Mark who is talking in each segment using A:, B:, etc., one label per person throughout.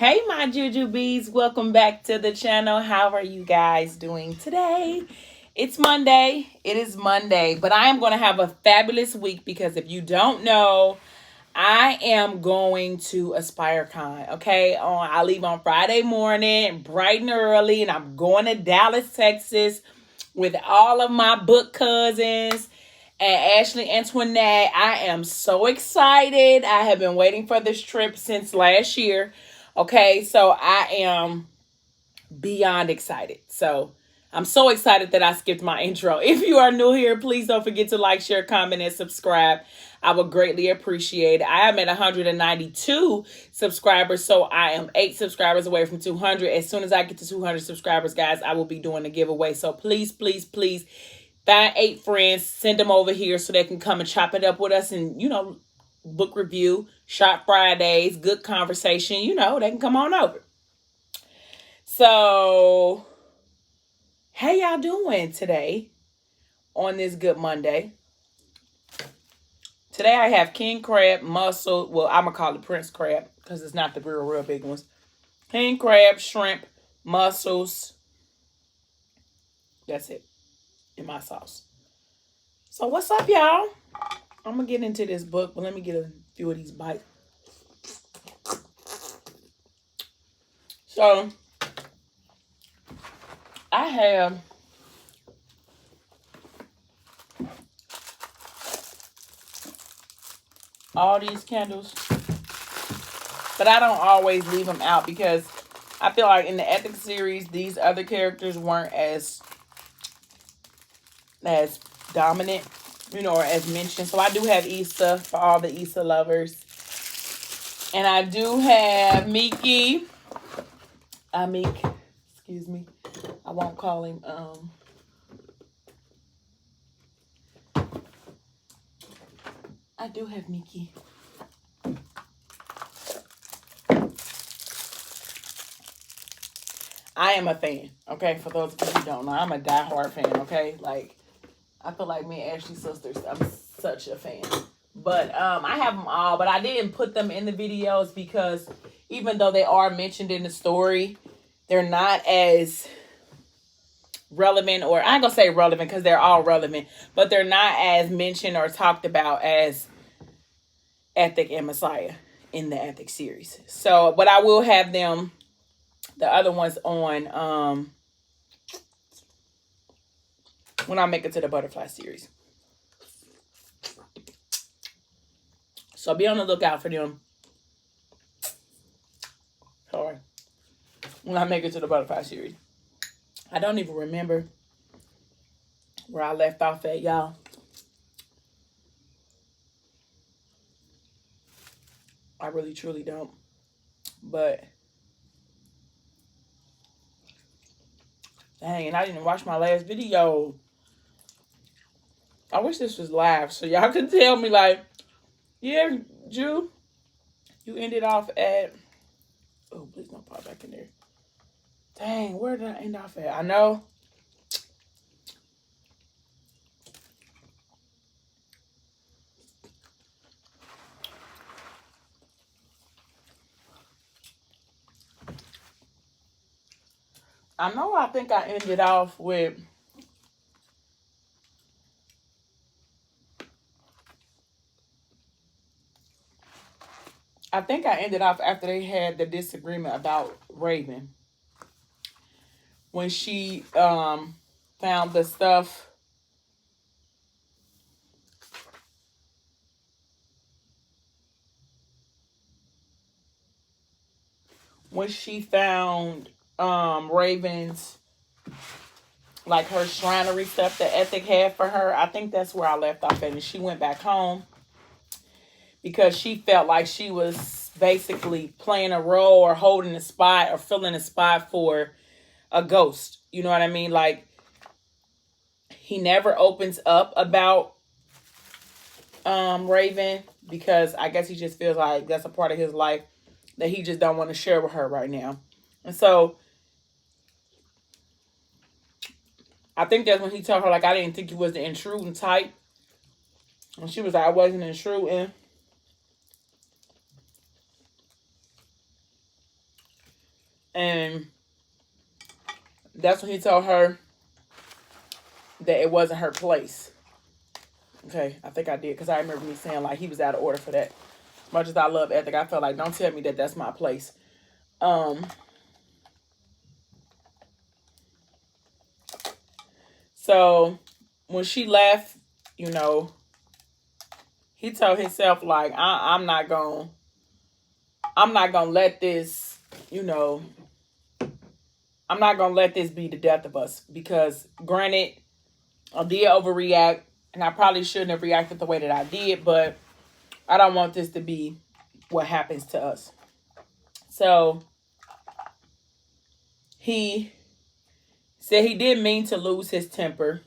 A: Hey, my Jujubes, welcome back to the channel. How are you guys doing today? It's Monday. It is Monday, but I am going to have a fabulous week because if you don't know, I am going to AspireCon, okay? I leave on Friday morning, bright and early, and I'm going to Dallas, Texas with all of my book cousins and Ashley Antoinette. I am so excited. I have been waiting for this trip since last year. Okay, so I am beyond excited. So I'm so excited that I skipped my intro. If you are new here, please don't forget to like, share, comment, and subscribe. I would greatly appreciate it. I am at 192 subscribers, so I am 8 subscribers away from 200. As soon as I get to 200 subscribers, guys, I will be doing a giveaway. So please, please, please find 8 friends, send them over here so they can come and chop it up with us and, book review, Shop Fridays, good conversation, they can come on over. So, how y'all doing today on this good Monday? Today I have king crab, mussel. Well, I'm going to call it prince crab because it's not the real big ones. King crab, shrimp, mussels. That's it in my sauce. So, what's up, y'all? I'm going to get into this book, but let me get a few of these bites. So, I have all these candles, but I don't always leave them out because I feel like in the Ethics series, these other characters weren't as dominant, or as mentioned. So I do have Issa for all the Issa lovers. And I do have Miki. Excuse me. I won't call him. I do have Miki. I am a fan, okay? For those of you who don't know, I'm a diehard fan, okay? Like, I feel like me and Ashley's sisters. I'm such a fan. But I have them all, but I didn't put them in the videos because even though they are mentioned in the story, they're not as relevant, or I ain't gonna say relevant because they're all relevant, but they're not as mentioned or talked about as Ethic and Messiah in the Ethic series. So, but I will have them, the other ones, on when I make it to the Butterfly series. So be on the lookout for them. Sorry. When I make it to the Butterfly series. I don't even remember where I left off at, y'all. I really, truly don't. But, dang, and I didn't watch my last video. I wish this was live so y'all could tell me, like, yeah, Ju, you ended off at... Oh, please don't pop back in there. Dang, where did I end off at? I know. I think I ended off with... I think I ended off after they had the disagreement about Raven. When she found the stuff... When she found Raven's, like, her shrinery stuff that Ethic had for her, I think that's where I left off at. And she went back home because she felt like she was basically playing a role or holding a spot or filling a spot for a ghost. You know what I mean? Like, he never opens up about Raven because I guess he just feels like that's a part of his life that he just don't want to share with her right now. And so I think that's when he told her, like, I didn't think you was the intruding type. And she was like, I wasn't intruding. And that's when he told her that it wasn't her place. Okay, I think I did, because I remember me saying like he was out of order for that. As much as I love Ethic, I felt like, don't tell me that that's my place. So when she left, you know, he told himself like, I'm not gonna let this, you know, I'm not gonna let this be the death of us. Because granted, I did overreact, and I probably shouldn't have reacted the way that I did, but I don't want this to be what happens to us. So he said he didn't mean to lose his temper.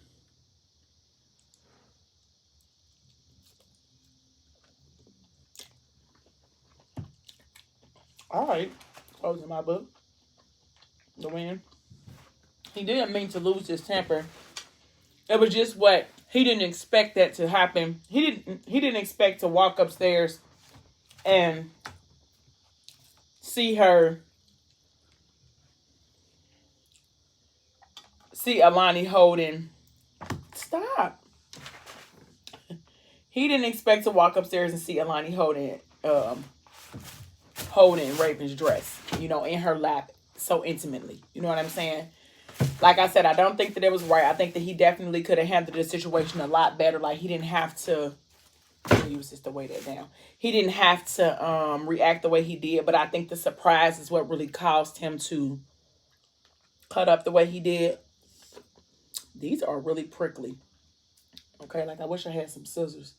A: All right, closing my book. The wind. He didn't mean to lose his temper. It was just what he didn't expect that to happen. He didn't expect to walk upstairs and see Alani holding. Stop. He didn't expect to walk upstairs and see Alani holding Raven's dress, you know, in her lap so intimately. You know what I'm saying? Like I said, I don't think that it was right. I think that he definitely could have handled the situation a lot better. Like, he didn't have to use this to weigh that down. He didn't have to react the way he did, but I think the surprise is what really caused him to cut up the way he did. These are really prickly. Okay, like I wish I had some scissors.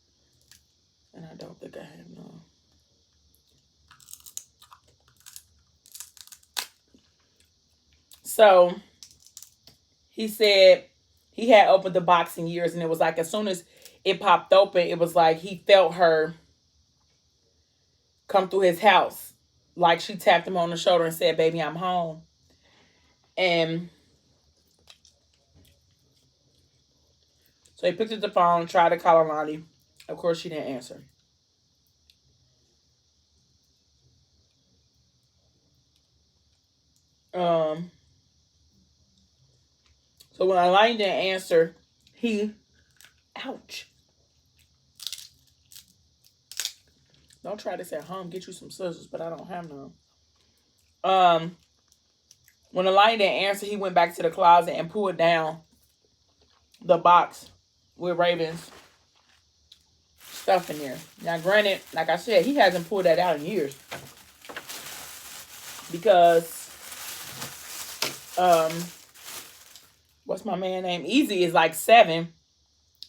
A: And I don't think I have none. So he said he had opened the box in years, and it was like as soon as it popped open, it was like he felt her come through his house. Like she tapped him on the shoulder and said, "Baby, I'm home." And so he picked up the phone, tried to call Alani. Of course, she didn't answer. So when Alani didn't answer, ouch. Don't try this at home. Get you some scissors, but I don't have none. When Alani didn't answer, he went back to the closet and pulled down the box with Raven's stuff in there. Now, granted, like I said, he hasn't pulled that out in years. Because, what's my man name? Easy is like 7.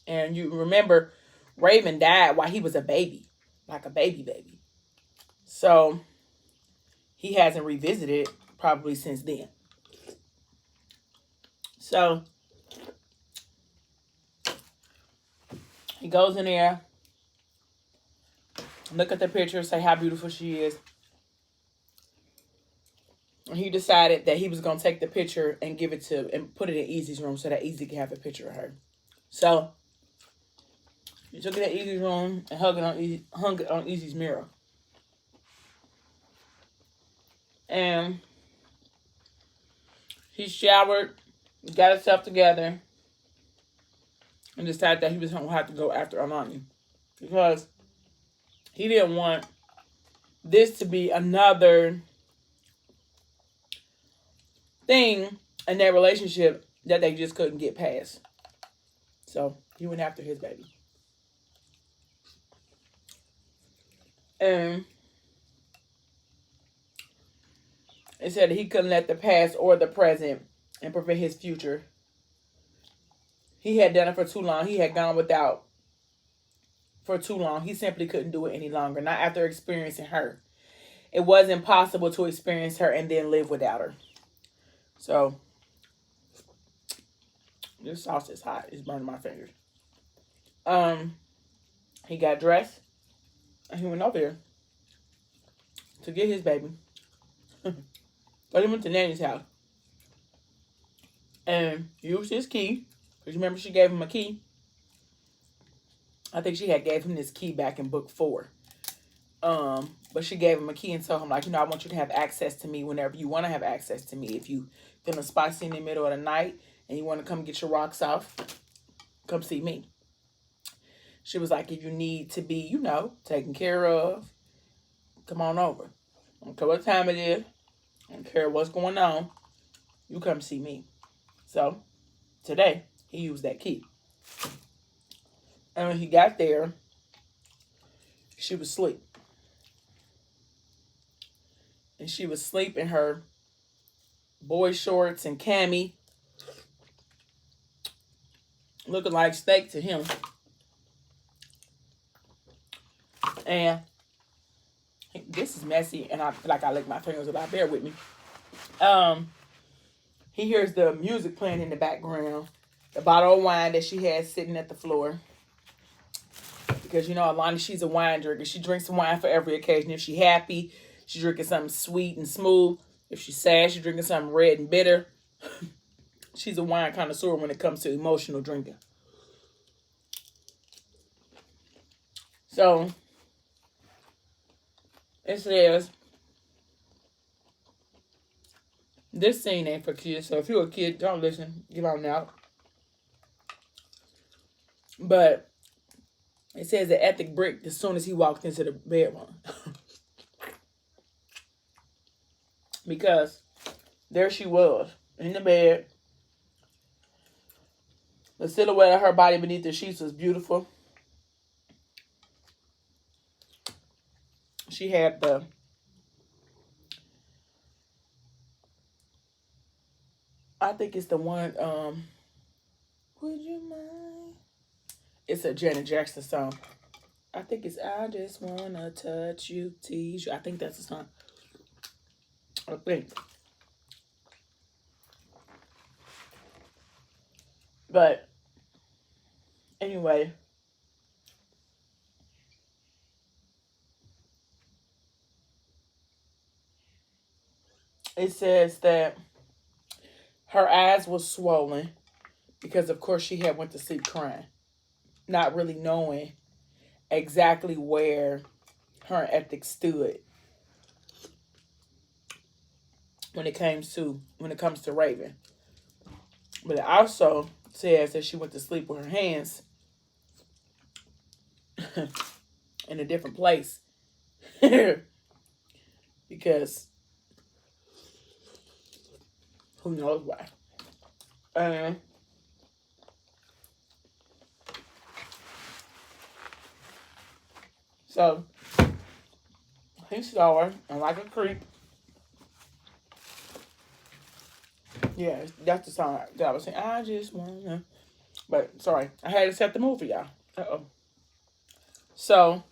A: And you remember, Raven died while he was a baby. Like a baby. So, he hasn't revisited probably since then. So, he goes in there, look at the picture, say how beautiful she is. And he decided that he was going to take the picture and give it to, and put it in Easy's room so that Easy could have a picture of her. So, he took it in Easy's room and hung it on Easy's mirror. And he showered, got himself together, and decided that he was going to have to go after Alani. Because he didn't want this to be another thing in their relationship that they just couldn't get past. So he went after his baby. And it said he couldn't let the past or the present and prevent his future. He had done it for too long. He had gone without for too long. He simply couldn't do it any longer. Not after experiencing her. It was impossible to experience her and then live without her. So, this sauce is hot. It's burning my fingers. He got dressed. And he went over there to get his baby. But he went to Nanny's house. And used his key. Because remember she gave him a key. I think she had gave him this key back in book 4. But But she gave him a key and told him, like, I want you to have access to me whenever you want to have access to me. If you feeling spicy in the middle of the night and you want to come get your rocks off, come see me. She was like, if you need to be, taken care of, come on over. I don't care what time it is. I don't care what's going on. You come see me. So, today, he used that key. And when he got there, she was asleep. And she was asleep in her boy shorts and cami, looking like steak to him. And this is messy, and I feel like I lick my fingers a lot. Bear with me. He hears the music playing in the background, the bottle of wine that she has sitting at the floor. Because, Alana, she's a wine drinker. She drinks wine for every occasion. If she's happy, she's drinking something sweet and smooth. If she's sad, she's drinking something red and bitter. She's a wine connoisseur when it comes to emotional drinking. So, it says, this scene ain't for kids. So if you're a kid, don't listen. Get on out. But it says the ethic bricked as soon as he walked into the bedroom. Because there she was in the bed. The silhouette of her body beneath the sheets was beautiful. She had I think it's the one, would you mind? It's a Janet Jackson song. I think it's I Just Wanna Touch You, Tease You. I think that's the song. I think. But, anyway. It says that her eyes were swollen because, of course, she had went to sleep crying, not really knowing exactly where her ethics stood when it comes to Raven. But it also says that she went to sleep with her hands in a different place because who knows why. And so he saw her, and like a creep. Yeah, that's the song that I was saying. I just wanna. But sorry, I had to set the mood for y'all. So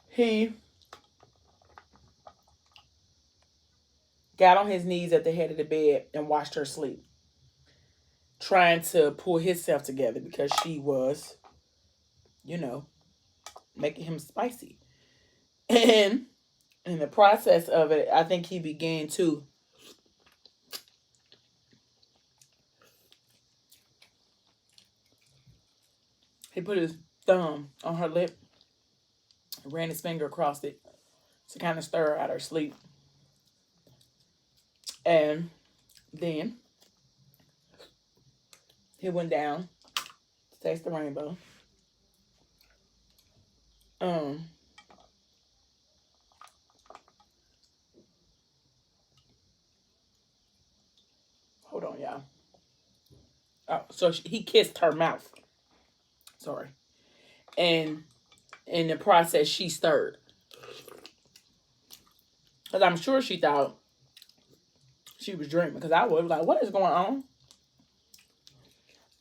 A: he got on his knees at the head of the bed and watched her sleep, trying to pull himself together because she was, making him spicy. And in the process of it, I think he began to he put his thumb on her lip, ran his finger across it to kind of stir her out of her sleep. And then he went down to taste the rainbow. Hold on, y'all. Oh, so he kissed her mouth. Sorry. And in the process, she stirred. Because I'm sure she thought she was dreaming. Because I was like, what is going on?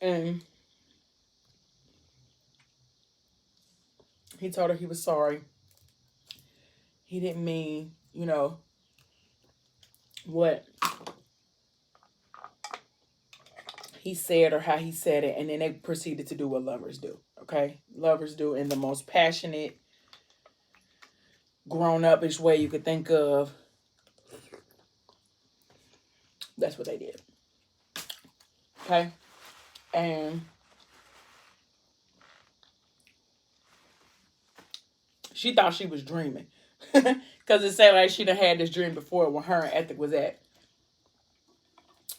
A: And he told her he was sorry. He didn't mean, what he said or how he said it. And then they proceeded to do what lovers do. Okay? Lovers do in the most passionate, grown-up-ish way you could think of. That's what they did. Okay? And She thought she was dreaming. Because it said like she done had this dream before when her and Ethic was at.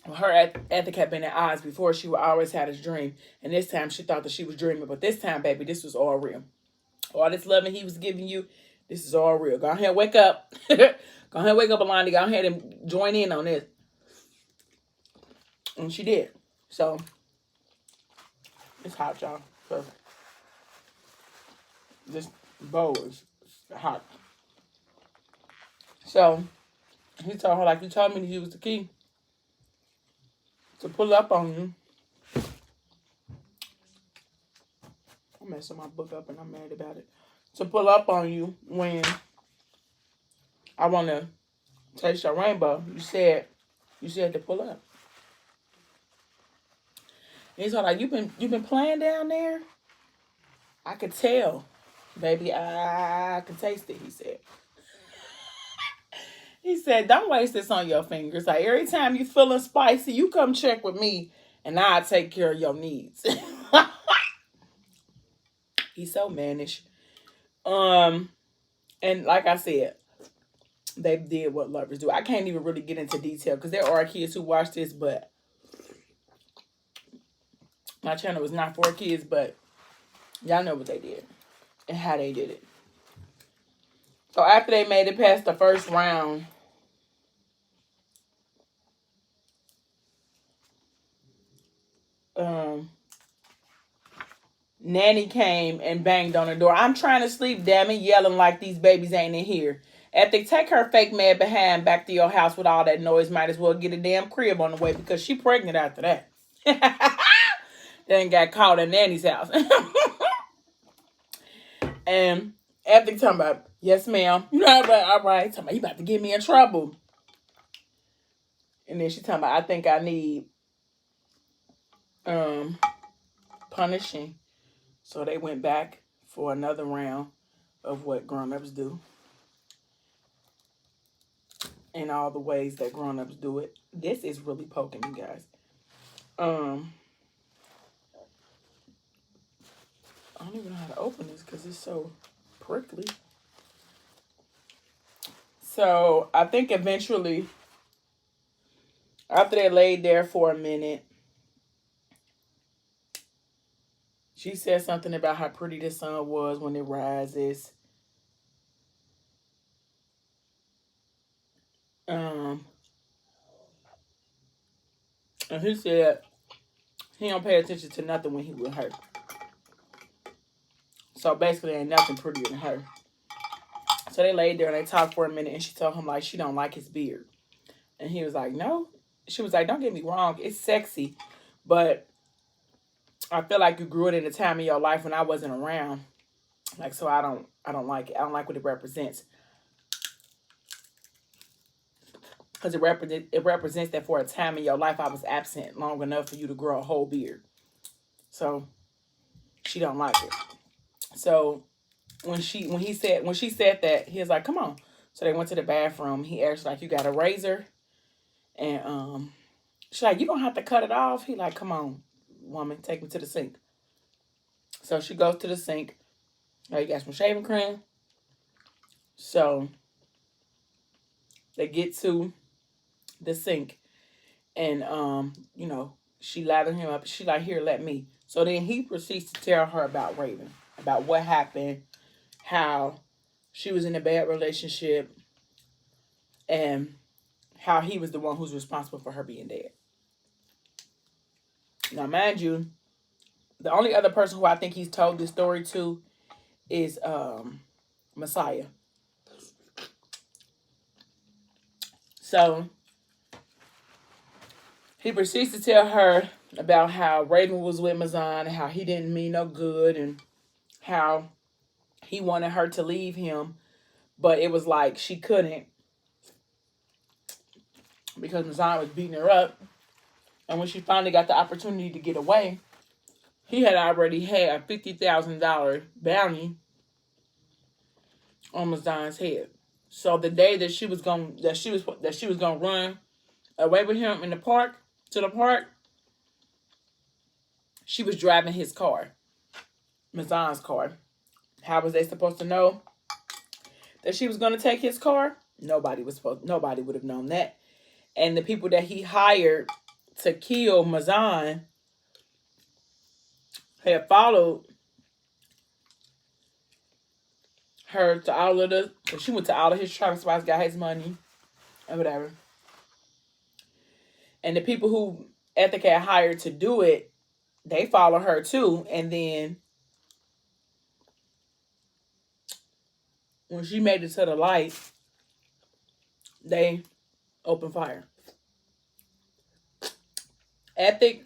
A: Well, her Ethic had been at odds before. She would always had this dream. And this time she thought that she was dreaming. But this time, baby, this was all real. All this loving he was giving you, this is all real. Go ahead and wake up. Go ahead and wake up, Alani. Go ahead and join in on this. And she did. So, it's hot, y'all. So, this bowl is hot. So, he told her, like, you told me to use the key to pull up on you. I'm messing my book up and I'm mad about it. To pull up on you when I want to taste your rainbow. You said to pull up. And he's all like, you been playing down there? I could tell. Baby, I can taste it, he said. He said, don't waste this on your fingers. Like, every time you feeling spicy, you come check with me, and I'll take care of your needs. He's so mannish. And like I said, they did what lovers do. I can't even really get into detail, because there are kids who watch this, but my channel was not for kids, but y'all know what they did and how they did it. So after they made it past the first round, Nanny came and banged on the door. I'm trying to sleep, damn it, yelling like these babies ain't in here. If they take her fake mad behind back to your house with all that noise, might as well get a damn crib on the way, because she pregnant after that. Then got caught at Nanny's house. And after talking about, yes, ma'am. All right. Talking about, you about to get me in trouble. And then she talking about, I think I need punishing. So they went back for another round of what grown-ups do. In all the ways that grown-ups do it. This is really poking me, guys. I don't even know how to open this because it's so prickly. So I think eventually, after they laid there for a minute, she said something about how pretty the sun was when it rises. And he said he don't pay attention to nothing when he with her. So basically ain't nothing prettier than her. So they laid there and they talked for a minute, and she told him like she don't like his beard. And he was like, no. She was like, don't get me wrong, it's sexy, but I feel like you grew it in a time in your life when I wasn't around. Like, so I don't like it. I don't like what it represents. Because it represents that for a time in your life I was absent long enough for you to grow a whole beard. So she don't like it. So when she said that, he was like, come on. So they went to the bathroom. He asked, like, you got a razor? And she's like, you don't have to cut it off. He like, come on, woman, take me to the sink. So she goes to the sink. Oh, you got some shaving cream? So they get to the sink, and you know, she lathered him up. She like, here, let me. So then he proceeds to tell her about Raven, about what happened, how she was in a bad relationship, and how he was the one who's responsible for her being dead. Now, mind you, the only other person who I think he's told this story to is Messiah. So he proceeds to tell her about how Raven was with Mazan and how he didn't mean no good and how he wanted her to leave him, but it was like she couldn't because Mazan was beating her up. And when she finally got the opportunity to get away, he had already had a $50,000 bounty on Mazan's head. So the day that she was gonna run away with him in the park, she was driving his car, Mazan's car. How was they supposed to know? that she was going to take his car? Nobody would have known that. And the people that he hired to kill Mazan had followed her to all of the. She went to all of his travel spots, got his money, and whatever. And the people who Ethic had hired to do it, they follow her too. And then when she made it to the light, they opened fire. Ethic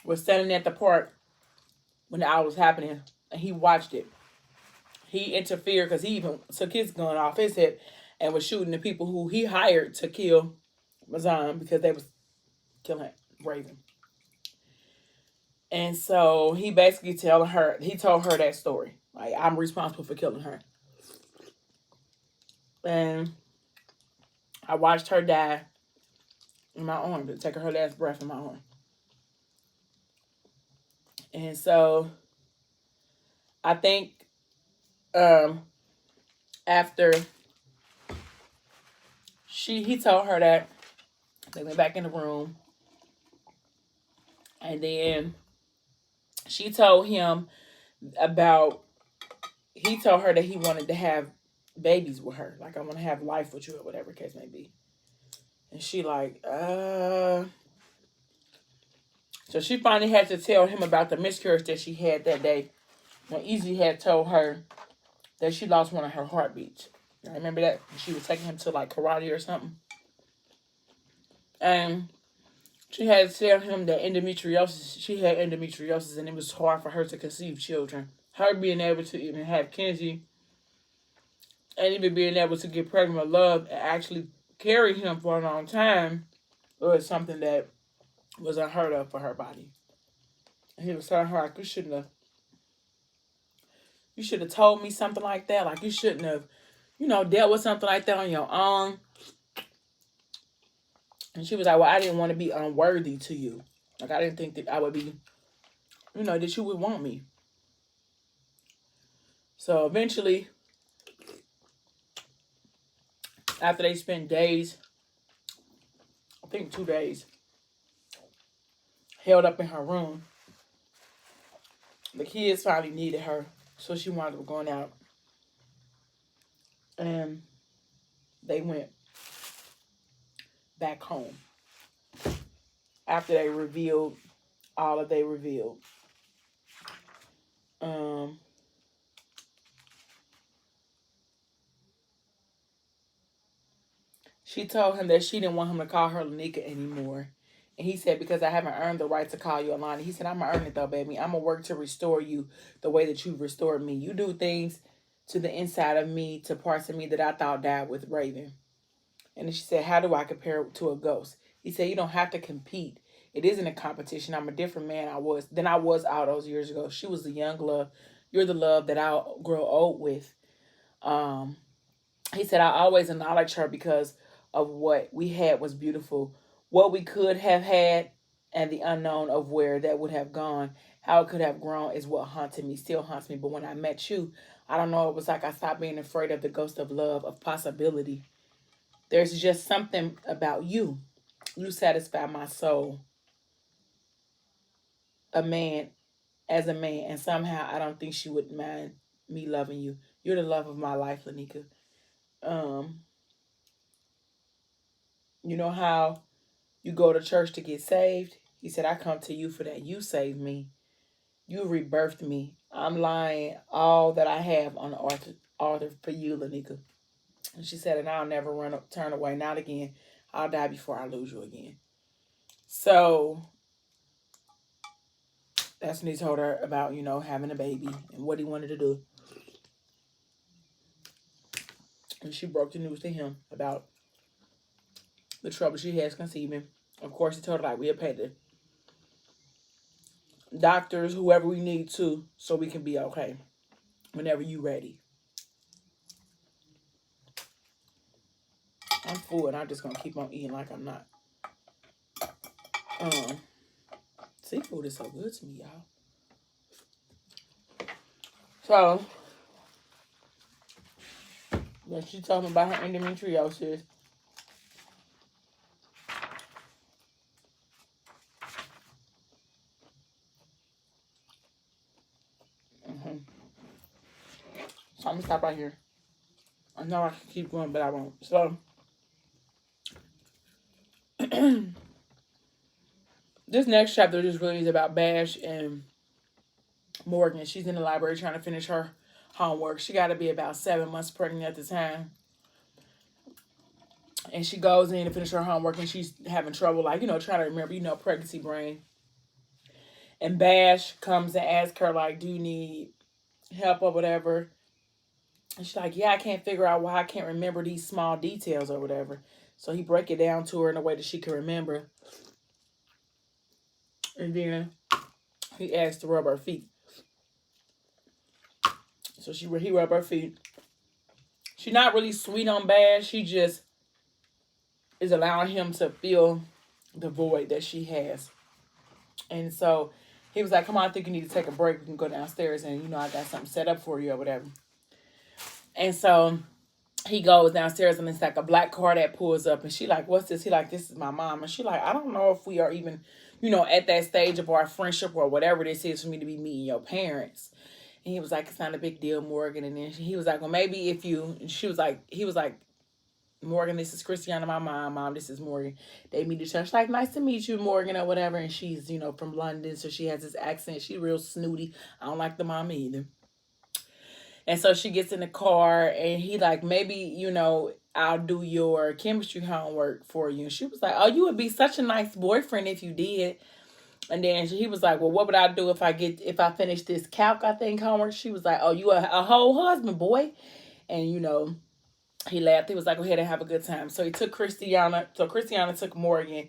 A: was standing at the park when the hour was happening, and he watched it. He interfered because he even took his gun off his hip and was shooting the people who he hired to kill Mazan because they was killing Raven. And so he basically told her that story. Like, I'm responsible for killing her. And I watched her die in my arms, take her last breath in my arm. And so I think after he told her that, they went back in the room. And then she told him he told her that he wanted to have babies with her. Like, I want to have life with you, or whatever the case may be. And she like, So she finally had to tell him about the miscarriage that she had that day when Easy had told her that she lost one of her heartbeats. I remember that? She was taking him to like karate or something. And she had to tell him that she had endometriosis, and it was hard for her to conceive children. Her being able to even have Kenzie and even being able to get pregnant with Love and actually carry him for a long time was something that was unheard of for her body. And he was telling her, like, you should have told me something like that. Like, you shouldn't have, dealt with something like that on your own. And she was like, well, I didn't want to be unworthy to you. Like, I didn't think that I would be, that you would want me. So eventually, after they spent days, I think 2 days, held up in her room, the kids finally needed her. So she wound up going out. And they went back home after they revealed all that they revealed. She told him that she didn't want him to call her Lanika anymore. And he said, because I haven't earned the right to call you Alana. He said, I'm going to earn it though, baby. I'm going to work to restore you the way that you've restored me. You do things to the inside of me, to parts of me that I thought died with Raven. And then she said, how do I compare to a ghost? He said, you don't have to compete. It isn't a competition. I'm a different man than I was all those years ago. She was the young love. You're the love that I'll grow old with. He said, I always acknowledge her because of what we had was beautiful. What we could have had and the unknown of where that would have gone, how it could have grown is what haunted me, still haunts me. But when I met you, I don't know, it was like I stopped being afraid of the ghost of love, of possibility. There's just something about you. You satisfy my soul. A man, and somehow I don't think she would mind me loving you. You're the love of my life, Lanika. You know how you go to church to get saved? He said, I come to you for that. You saved me. You rebirthed me. I'm lying all that I have on the altar for you, Lanika. And she said, and I'll never turn away. Not again. I'll die before I lose you again. So that's when he told her about, having a baby and what he wanted to do. And she broke the news to him about the trouble she has conceiving. Of course, he told her, like, we'll pay the doctors, whoever we need to, so we can be okay whenever you ready. I'm full, and I'm just going to keep on eating like I'm not. Seafood is so good to me, y'all. So, But she told me about her endometriosis. Mm-hmm. So I'm gonna stop right here. I know I can keep going, but I won't. So this next chapter just really is about Bash and Morgan. She's in the library trying to finish her homework. She got to be about 7 months pregnant at the time. And she goes in to finish her homework and she's having trouble, like, trying to remember, pregnancy brain. And Bash comes and asks her, like, do you need help or whatever? And she's like, yeah, I can't figure out why I can't remember these small details or whatever. So he break it down to her in a way that she can remember. And then he asks to rub her feet. So he rub her feet. She's not really sweet on Bash. She just is allowing him to feel the void that she has. And so he was like, come on, I think you need to take a break. We can go downstairs and, I got something set up for you or whatever. And so he goes downstairs and it's like a black car that pulls up and she like, what's this? He like, this is my mom. And she like, I don't know if we are even, at that stage of our friendship or whatever this is for me to be meeting your parents. And he was like, it's not a big deal, Morgan. And then he was like, well, maybe if you, and he was like, Morgan, this is Christiana, my mom. Mom, this is Morgan. They meet each other. She's like, nice to meet you, Morgan, or whatever. And she's, from London, so she has this accent. She's real snooty. I don't like the mom either. And so she gets in the car, and he like, maybe, I'll do your chemistry homework for you. And she was like, oh, you would be such a nice boyfriend if you did. And then he was like, well, what would I do if I finish this calc, I think, homework? She was like, oh, you a whole husband, boy. And, he laughed. He was like, go ahead and have a good time. So he took Christiana. So Christiana took Morgan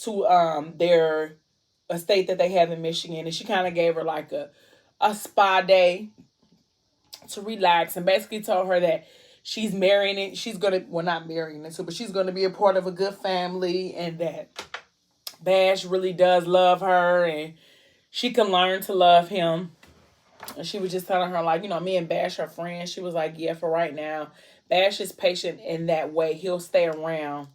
A: to their estate that they have in Michigan. And she kind of gave her like a spa day to relax and basically told her that she's marrying it. She's going to, well, not marrying it, but she's going to be a part of a good family and that Bash really does love her and she can learn to love him. And she was just telling her, like, me and Bash are friends. She was like, yeah, for right now. Bash is patient in that way. He'll stay around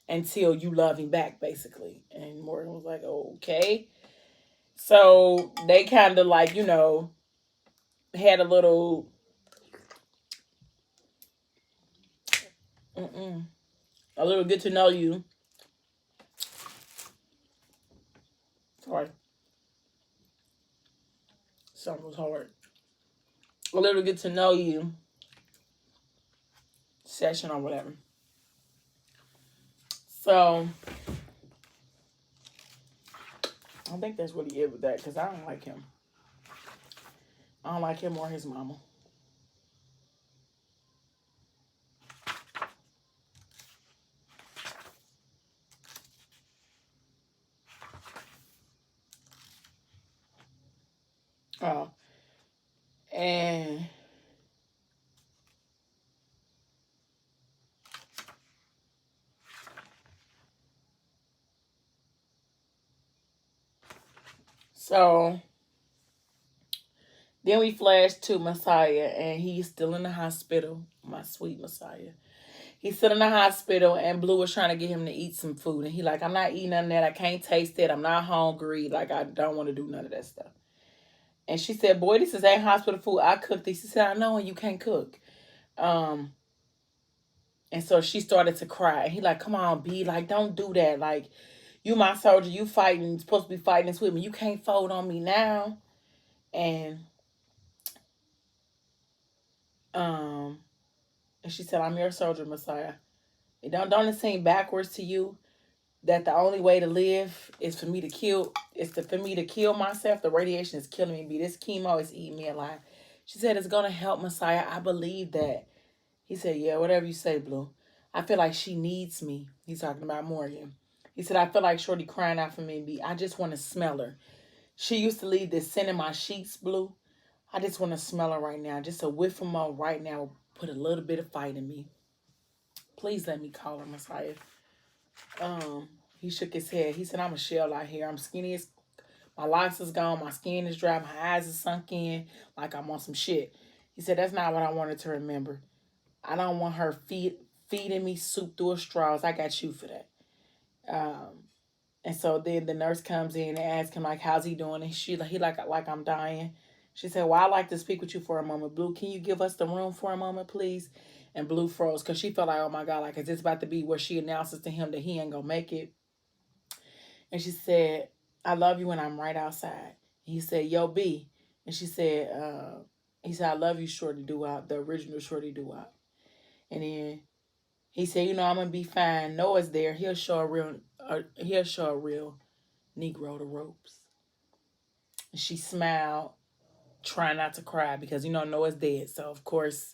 A: until you love him back, basically. And Morgan was like, okay. So they kind of like, had a little get to know you. Sorry. Something was hard. A little get to know you session or whatever. So I think that's really it with that because I don't like him. I don't like him or his mama. Oh. And so then we flash to Messiah, and he's still in the hospital. My sweet Messiah. He's still in the hospital, and Blue was trying to get him to eat some food. And he like, I'm not eating none of that. I can't taste it. I'm not hungry. Like, I don't want to do none of that stuff. And she said, boy, this is ain't hospital food. I cooked this. She said, I know, and you can't cook. And so she started to cry. And he like, come on, B. Like, don't do that. Like, you my soldier. You fighting. You're supposed to be fighting this with me. You can't fold on me now. And and she said, I'm your soldier, Messiah. Don't it seem backwards to you that the only way to live is for me to kill myself? The radiation is killing me. This chemo is eating me alive. She said, it's gonna help, Messiah. I believe that. He said, yeah, whatever you say, Blue. I feel like she needs me. He's talking about Morgan. He said, I feel like Shorty crying out for me. I just want to smell her. She used to leave this scent in my sheets, Blue. I just want to smell her right now. Just a whiff from her right now. Put a little bit of fight in me. Please let me call her, Messiah. He shook his head. He said, I'm a shell out here. I'm skinny as... My locks is gone. My skin is dry. My eyes are sunk in. Like I'm on some shit. He said, that's not what I wanted to remember. I don't want her feeding me soup through a straws. I got you for that. And so then the nurse comes in and asks him like, "How's he doing?" And he like I'm dying. She said, "Well, I'd like to speak with you for a moment. Blue, can you give us the room for a moment, please?" And Blue froze because she felt like, "Oh my God, like is this about to be where she announces to him that he ain't gonna make it?" And she said, "I love you," and I'm right outside. And he said, "Yo, B," and she said, he said, "I love you, Shorty Doo Wop, the original Shorty Doo Wop." And then he said, "You know, I'm gonna be fine. Noah's there. He'll show a real Negro the ropes." And she smiled, trying not to cry because Noah's dead. So of course